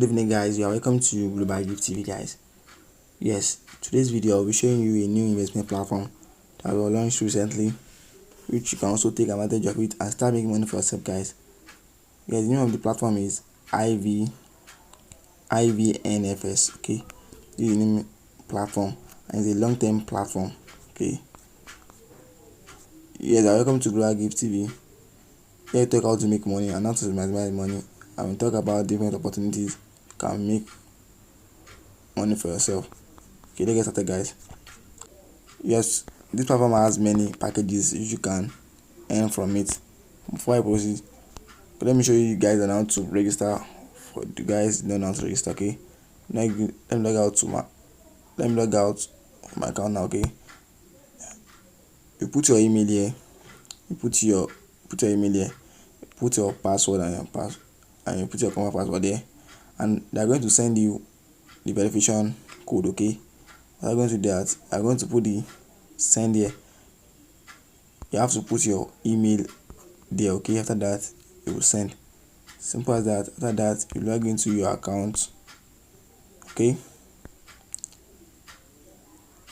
Good evening guys, you are welcome to Global Gift TV guys. Yes, today's video I'll be showing you a new investment platform that was launched recently, which you can also take advantage of it and start making money for yourself guys. Yes, the name of the platform is IVNFS. Okay, this is the name platform and it's a long-term platform. Okay, yes, welcome to Global Gift TV. Here we talk how to make money and how to maximize money, and we talk about different opportunities you can make money for yourself. Okay, let's get started guys. Yes, this platform has many packages you can earn from it. Before I proceed, let me show you guys on how to register. For the guys don't know how to register, okay? Let me log out of my account now. Okay, you put your email here, you put your email here, put your password and you put your common password there, and they're going to send you the verification code. Okay, I'm going to do that. I'm going to put the send here. You have to put your email there. Okay, after that you will send. Simple as that. After that you log into your account. Okay,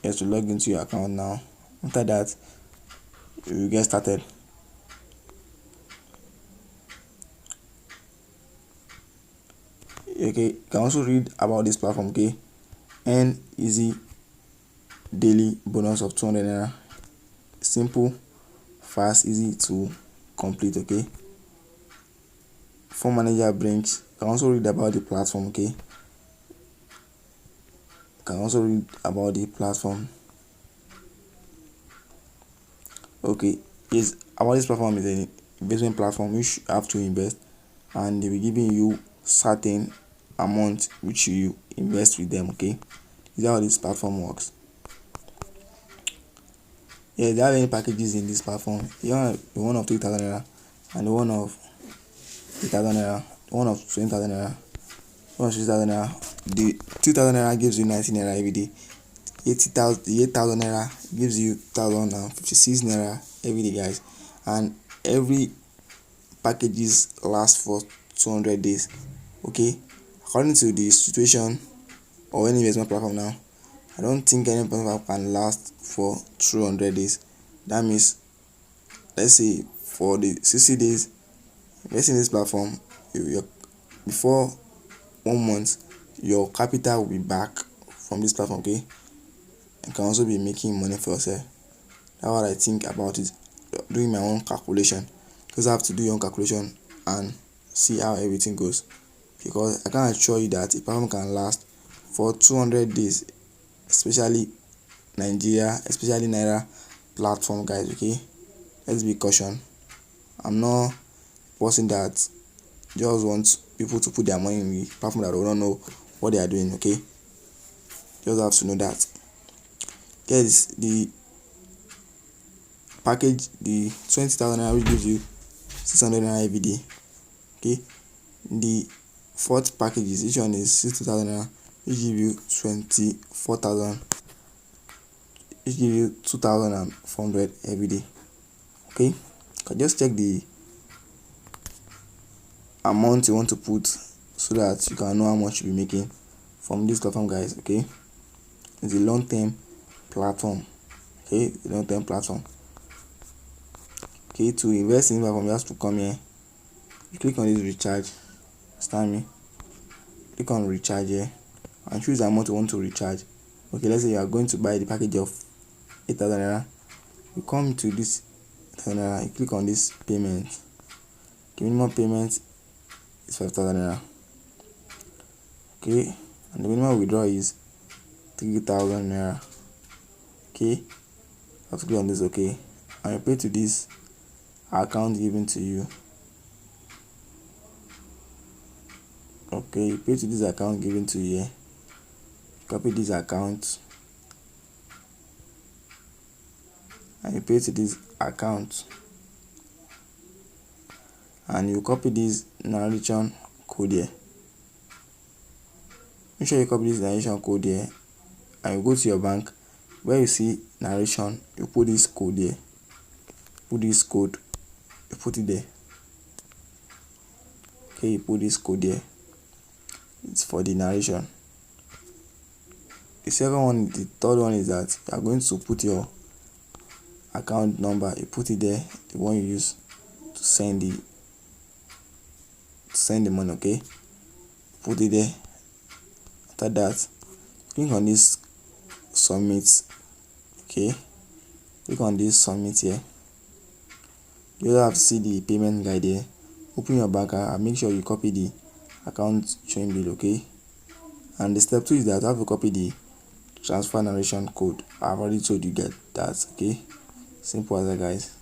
you have to log into your account now. After that you will get started. Okay, you can also read about this platform. Okay, earn easy daily bonus of 200 naira. Simple, fast, easy to complete. Okay, phone manager brings. You can also read about the platform. Okay, you can also read about the platform. Okay, yes, about this platform is an investment platform which you have to invest, and they will be giving you certain amount which you invest with them. Okay, is how this platform works. Yeah, there are many packages in this platform. You have the one of 3,000 naira, and the one of 8,000 naira, the one of 20,000 naira, the one of 6,000 naira. The 2,000 naira gives you 19 naira every day. The 8,000 naira gives you 1,056 naira every day guys, and every packages last for 200 days. Okay, according to the situation or any investment platform now, I don't think any platform can last for 200 days. That means, let's say for the 60 days investing in this platform, before 1 month your capital will be back from this platform. Okay, you can also be making money for yourself. That's what I think about it. Doing my own calculation, because I have to do your own calculation and see how everything goes, because I can assure you that a platform can last for 200 days, especially Nigeria, especially naira platform guys. Okay, let's be caution. I'm not a person that just wants people to put their money in the platform that they don't know what they are doing. Okay, just have to know that. Guys, the package, the 20,000 naira, which gives you 600 naira every day. Okay, the fourth package is, each one is 60,000 naira, which give you 24,000, which give you 2,400 every day. Okay, you can just check the amount you want to put so that you can know how much you'll be making from this platform guys. Okay, it's a long-term platform. Okay, a long-term platform. Okay, to invest in platform, you have to come here, you click on this recharge. Understand me? Click on recharge here and choose the amount you want to recharge. Okay, let's say you are going to buy the package of 8,000 naira. You come to this 8,000 naira, you click on this payment. The minimum payment is 5,000 naira. Okay, and the minimum withdrawal is 3,000 naira. Okay, you have to click on this. Okay, and you pay to this account given to you. Okay, you pay to this account given to you here. Copy this account and you pay to this account, and you copy this narration code here. Make sure you copy this narration code here, and you go to your bank. Where you see narration, you put this code here. Put this code, you put it there. Okay, you put this code here. it's for the narration. The third one is that you are going to put your account number. You put it there, the one you use to send the money. Okay, put it there. After that, click on this submit. Okay, click on this submit here. You have to see the payment guide here. Open your bank and make sure you copy the account showing bill. Okay, and the step 2 is that you have to copy the transfer narration code. I've already told you get that. Okay, simple as that, guys.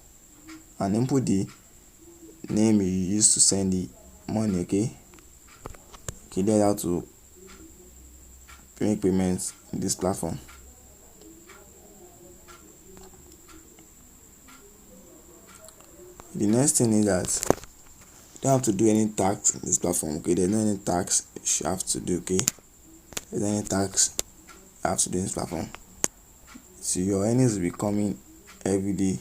And input the name you use to send the money. Okay, that's how to make payments in this platform. The next thing is that you don't have to do any tax in this platform. Okay, there's no any tax you have to do. Okay, there's any tax you have to do in this platform. So your earnings will be coming every day.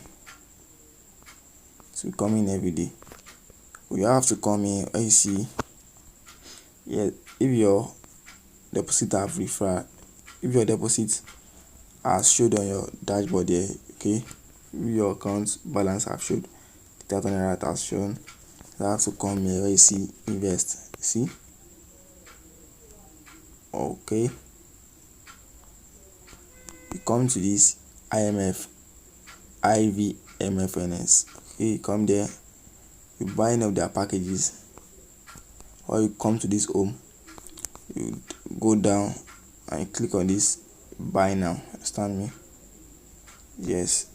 It's coming every day. You have to come here where you see, yeah, if your deposit have referred, if your deposit has showed on your dashboard there. Okay, if your account balance have showed, the naira has shown, you have to come here where you see invest. See, okay, you come to this IVMFNS. Okay, you come there, you buy any of their packages, or you come to this home, you go down and you click on this buy now. Understand me? Yes,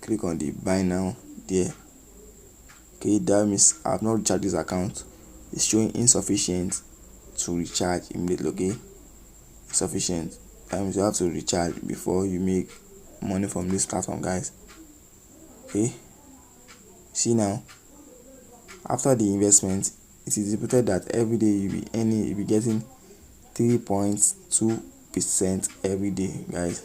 click on the buy now there. Okay, that means I have not recharged this account. It's showing insufficient to recharge immediately. Okay, insufficient. That means you have to recharge before you make money from this platform, guys. Okay, see now, after the investment, it is reported that every day you'll be getting 3.2% every day, guys,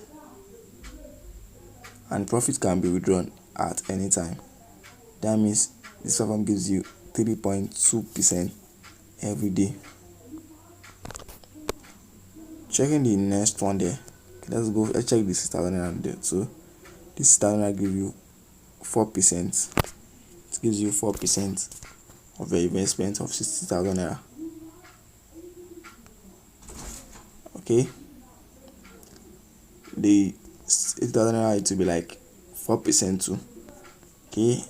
and profit can be withdrawn at any time. That means this platform gives you 3.2% every day. Checking the next one there. Okay, let's check the 6,000 naira there. So this 6,000 naira give you 4%. It gives you 4% of your investment of 60,000 naira. Okay, the 8,000 naira, it will be like 4% too. Okay,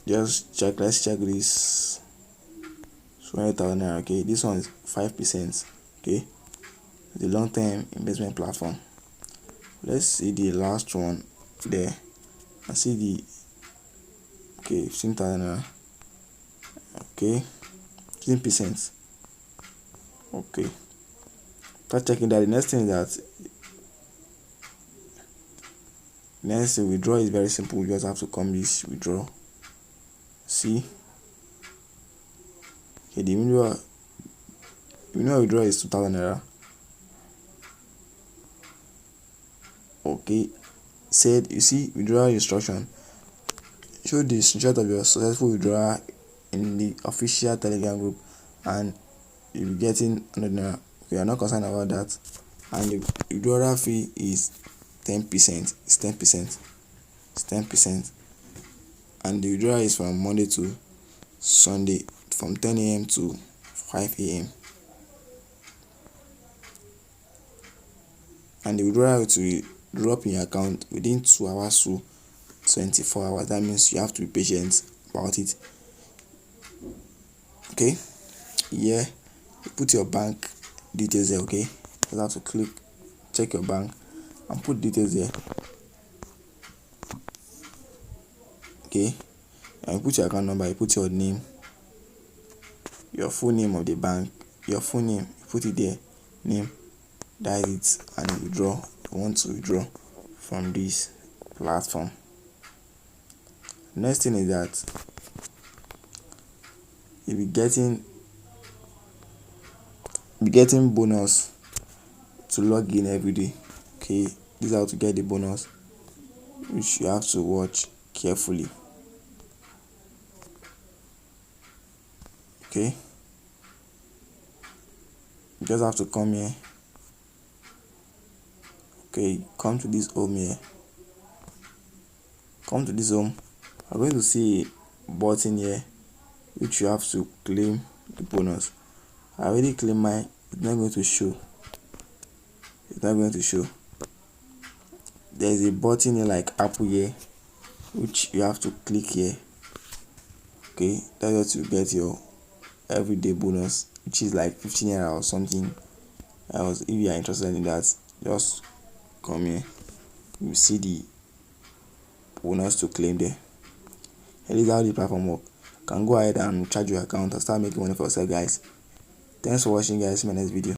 just check. Let's check this 20,000 naira. Okay, this one is 5%. Okay, the long-term investment platform. Let's see the last one there. I see the 15,000 naira. Okay, 15%. Okay, start checking that. The next thing is that next withdraw is very simple. You just have to come this withdraw. See, okay, the minimum withdraw is 2,000 naira. Okay, said you see withdrawal instruction. Show the screenshot of your successful withdrawal in the official Telegram group, and you'll be getting 100 naira. We are not concerned about that. And the withdrawal fee is 10%. It's 10%. It's 10%. And the withdrawal is from Monday to Sunday, from 10 a.m. to 5 a.m. And the withdrawal will drop in your account within 2 hours to 24 hours. That means you have to be patient about it. Okay, yeah, you put your bank details there. Okay, you have to check your bank and put details there. Okay, and you put your account number, you put your name, your full name of the bank, your full name, you put it there, name, that is it, and you withdraw. You want to withdraw from this platform. Next thing is that you'll be getting bonus to log in every day. Okay, this is how to get the bonus, which you have to watch carefully. Okay, You just have to come here. Okay, come to this home here. Come to this home. I'm going to see a button here which you have to claim the bonus. I already claimed mine. It's not going to show. It's not going to show. There's a button here like Apple here which you have to click here. Okay, that's what you get your everyday bonus, which is like 15 naira or something else. If you are interested in that, just come here. You see the bonus to claim there. That is how the platform work. You can go ahead and charge your account and start making money for yourself, guys. Thanks for watching, guys. See you in my next video.